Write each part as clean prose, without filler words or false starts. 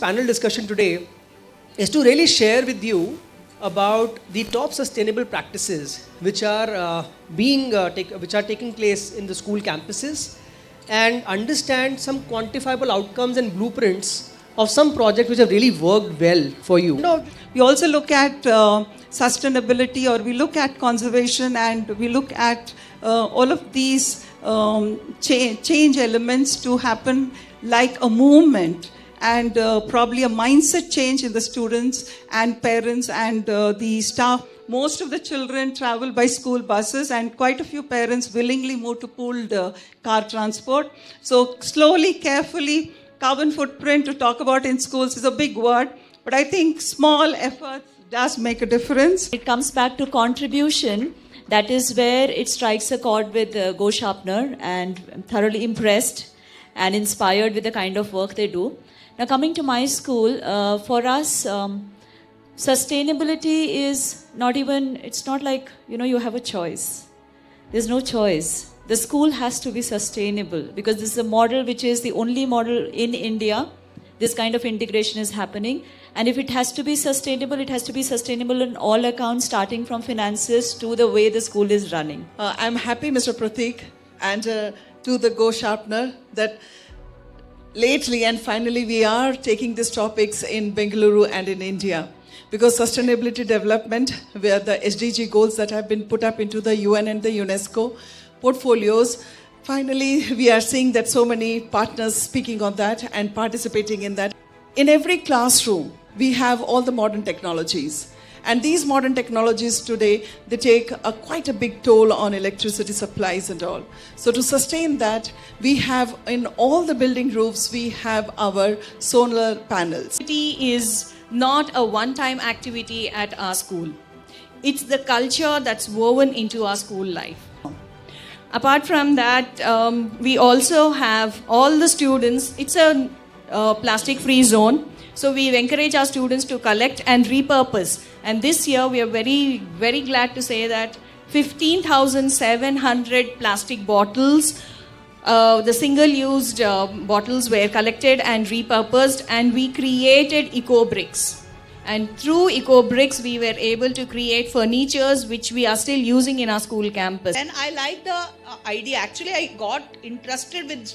panel discussion today is to really share with you about the top sustainable practices which are taking place in the school campuses, and understand some quantifiable outcomes and blueprints of some projects which have really worked well for you. We also look at sustainability, or we look at conservation, and we look at all of these change elements to happen like a movement, and probably a mindset change in the students and parents and the staff. Most of the children travel by school buses, and quite a few parents willingly move to pooled car transport. So slowly, carefully, carbon footprint to talk about in schools is a big word, but I think small efforts does make a difference. It comes back to contribution. That is where it strikes a chord with GoSharpener, and I'm thoroughly impressed and inspired with the kind of work they do. Now, coming to my school, for us, sustainability is not even, it's not like, you have a choice. There's no choice. The school has to be sustainable, because this is a model which is the only model in India. This kind of integration is happening. And if it has to be sustainable, it has to be sustainable in all accounts, starting from finances to the way the school is running. I'm happy, Mr. Pratik, and to the GoSharpener, that lately and finally we are taking these topics in Bengaluru and in India. Because sustainability development, where the SDG goals that have been put up into the UN and the UNESCO portfolios, finally we are seeing that so many partners speaking on that and participating in that. In every classroom, we have all the modern technologies. And these modern technologies today, they take quite a big toll on electricity supplies and all. So to sustain that, we have in all the building roofs, we have our solar panels. It is not a one-time activity at our school. It's the culture that's woven into our school life. Apart from that, we also have all the students. It's a plastic-free zone. So we encourage our students to collect and repurpose. And this year, we are very, very glad to say that 15,700 plastic bottles, the single-used bottles were collected and repurposed, and we created eco-bricks. And through eco-bricks, we were able to create furnitures which we are still using in our school campus. And I like the idea. Actually, I got interested with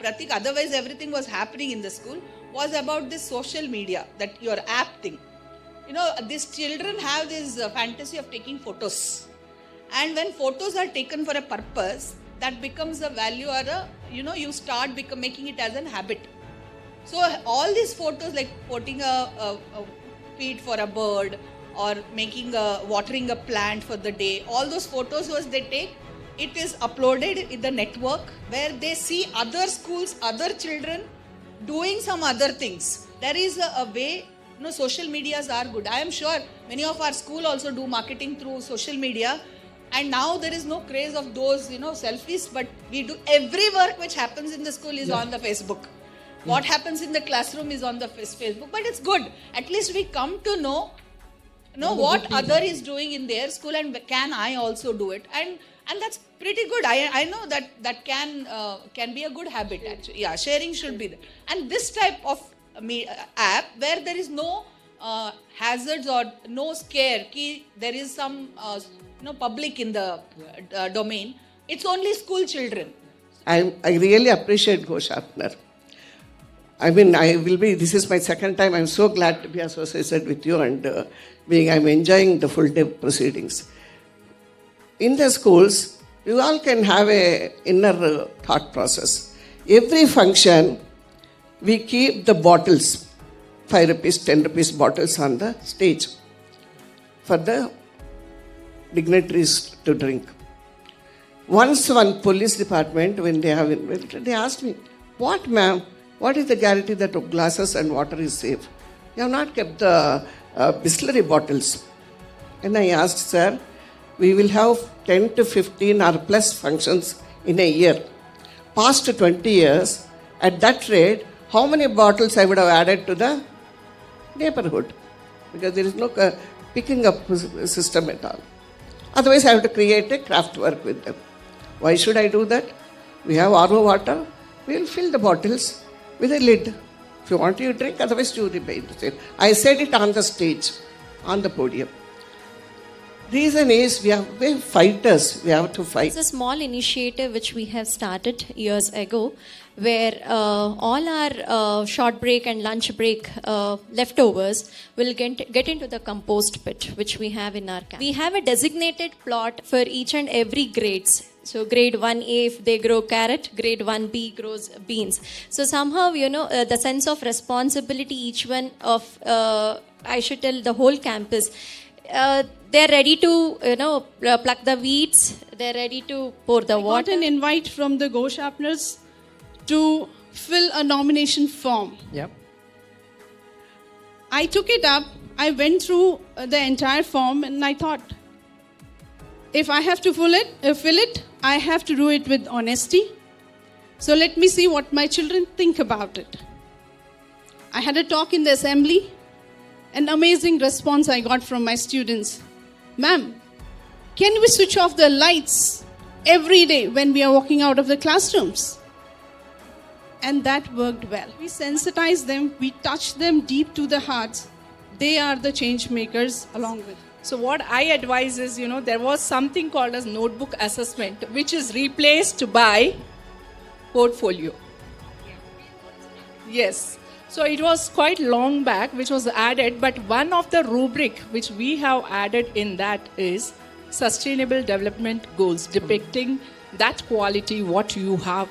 Pratik. Otherwise, everything was happening in the school. Was about this social media, that your app thing. These children have this fantasy of taking photos. And when photos are taken for a purpose, that becomes a value, or you start making it as a habit. So all these photos, like putting a feed for a bird, or watering a plant for the day, all those photos they take, it is uploaded in the network where they see other schools, other children doing some other things. There is a way, social medias are good. I am sure many of our school also do marketing through social media. And now there is no craze of those, selfies, but we do every work which happens in the school is on the Facebook. What happens in the classroom is on the Facebook, but it's good. At least we come to know what other is doing in their school, and can I also do it? And that's pretty good. I know that can be a good habit actually. Yeah, sharing should be there. And this type of app where there is no hazards or no scare, there is some public in the domain. It's only school children. I really appreciate GoSharpener. This is my second time. I'm so glad to be associated with you, and I'm enjoying the full day proceedings. In the schools, you all can have a inner thought process. Every function, we keep the bottles, 5 rupees, 10 rupees bottles on the stage for the dignitaries to drink. Once one police department, when they have invited, they asked me, "What, ma'am? What is the guarantee that glasses and water is safe? You have not kept the Bisleri bottles." And I asked, "Sir, we will have 10 to 15 or plus functions in a year. Past 20 years, at that rate, how many bottles I would have added to the neighborhood?" Because there is no picking up system at all. Otherwise, I have to create a craft work with them. Why should I do that? We have RO water. We will fill the bottles with a lid. If you want, you drink, otherwise you remain the same. I said it on the stage, on the podium. Reason is we're fighters. We have to fight. It's a small initiative which we have started years ago, where all our short break and lunch break leftovers will get into the compost pit, which we have in our camp. We have a designated plot for each and every grades. So grade 1A, if they grow carrot, grade 1B grows beans. So somehow, the sense of responsibility, each one of, I should tell, the whole campus, they're ready to, pluck the weeds. They're ready to pour the water. I got an invite from the GoSharpeners to fill a nomination form. Yep. I took it up. I went through the entire form, and I thought, if I have to fill it, I have to do it with honesty. So let me see what my children think about it. I had a talk in the assembly. An amazing response I got from my students. Ma'am, can we switch off the lights every day when we are walking out of the classrooms? And that worked well. We sensitized them, we touched them deep to the hearts. They are the change makers along with. So what I advise is, there was something called as notebook assessment, which is replaced by portfolio. Yes. So it was quite long back, which was added, but one of the rubric which we have added in that is sustainable development goals, depicting that quality, what you have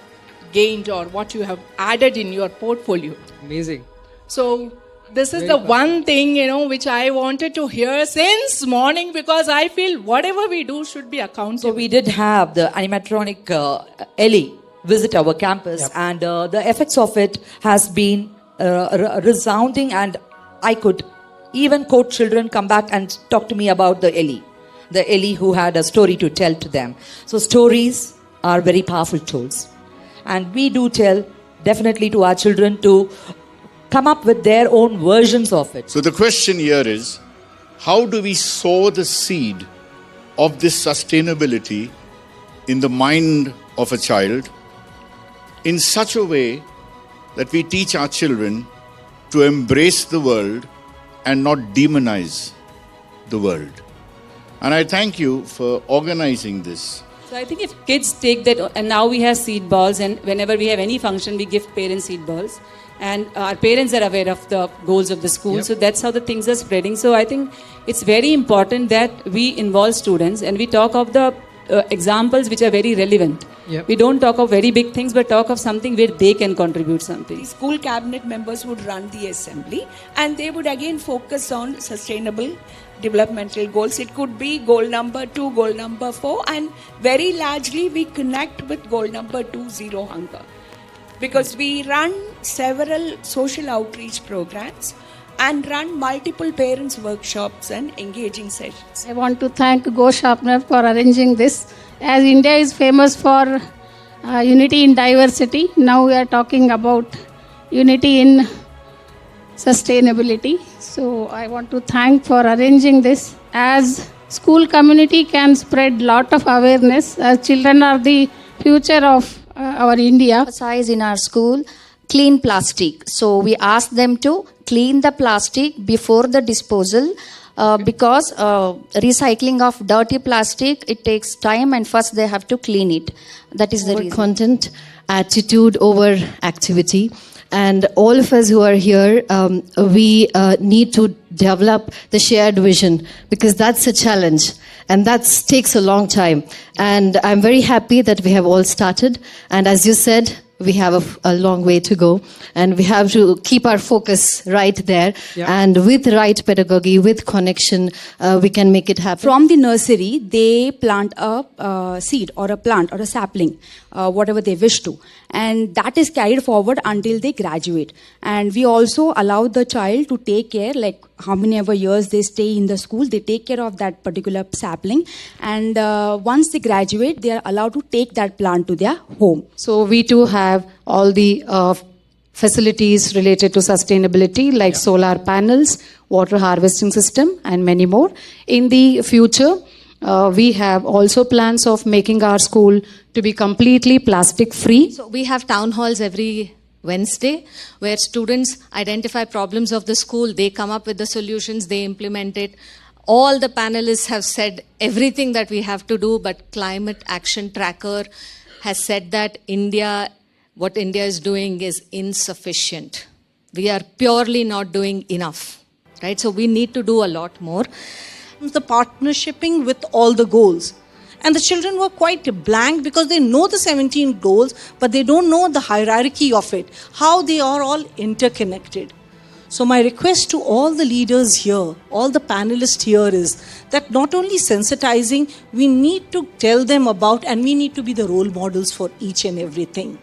gained or what you have added in your portfolio. Amazing. So this is the one thing, which I wanted to hear since morning, because I feel whatever we do should be accountable. So we did have the animatronic Ellie visit our campus, and the effects of it has been resounding, and I could even quote children come back and talk to me about the Ellie who had a story to tell to them. So stories are very powerful tools, and we do tell definitely to our children to come up with their own versions of it. So the question here is, how do we sow the seed of this sustainability in the mind of a child in such a way that we teach our children to embrace the world and not demonize the world. And I thank you for organizing this. So I think if kids take that, and now we have seed balls, and whenever we have any function, we give parents seed balls. And our parents are aware of the goals of the school, so that's how the things are spreading. So I think it's very important that we involve students and we talk of the examples which are very relevant. We don't talk of very big things, but talk of something where they can contribute something. The school cabinet members would run the assembly, and they would again focus on sustainable developmental goals. It could be goal number 2, goal number 4, and very largely we connect with goal number 2, zero hunger. Because we run several social outreach programs and run multiple parents' workshops and engaging sessions. I want to thank GoSharpener for arranging this. As India is famous for unity in diversity, now we are talking about unity in sustainability. So I want to thank for arranging this. As school community can spread lot of awareness, as children are the future of our India. Emphasize in our school clean plastic. So we ask them to clean the plastic before the disposal because recycling of dirty plastic, it takes time, and first they have to clean it. That is the reason. Content, attitude over activity. And all of us who are here, we need to develop the shared vision, because that's a challenge and that takes a long time. And I'm very happy that we have all started. And as you said, we have a long way to go, and we have to keep our focus right there. And with right pedagogy, with connection, we can make it happen. From the nursery, they plant a seed or a plant or a sapling, whatever they wish to. And that is carried forward until they graduate. And we also allow the child to take care, like how many ever years they stay in the school, they take care of that particular sapling. And once they graduate, they are allowed to take that plant to their home. So we too have all the facilities related to sustainability, like solar panels, water harvesting system, and many more. In the future, we have also plans of making our school to be completely plastic free. So we have town halls every Wednesday, where students identify problems of the school, they come up with the solutions, they implement it. All the panelists have said everything that we have to do, but Climate Action Tracker has said that what India is doing is insufficient. We are purely not doing enough, right? So we need to do a lot more. The partnershiping with all the goals. And the children were quite blank because they know the 17 goals, but they don't know the hierarchy of it, how they are all interconnected. So my request to all the leaders here, all the panelists here is that not only sensitizing, we need to tell them about and we need to be the role models for each and everything.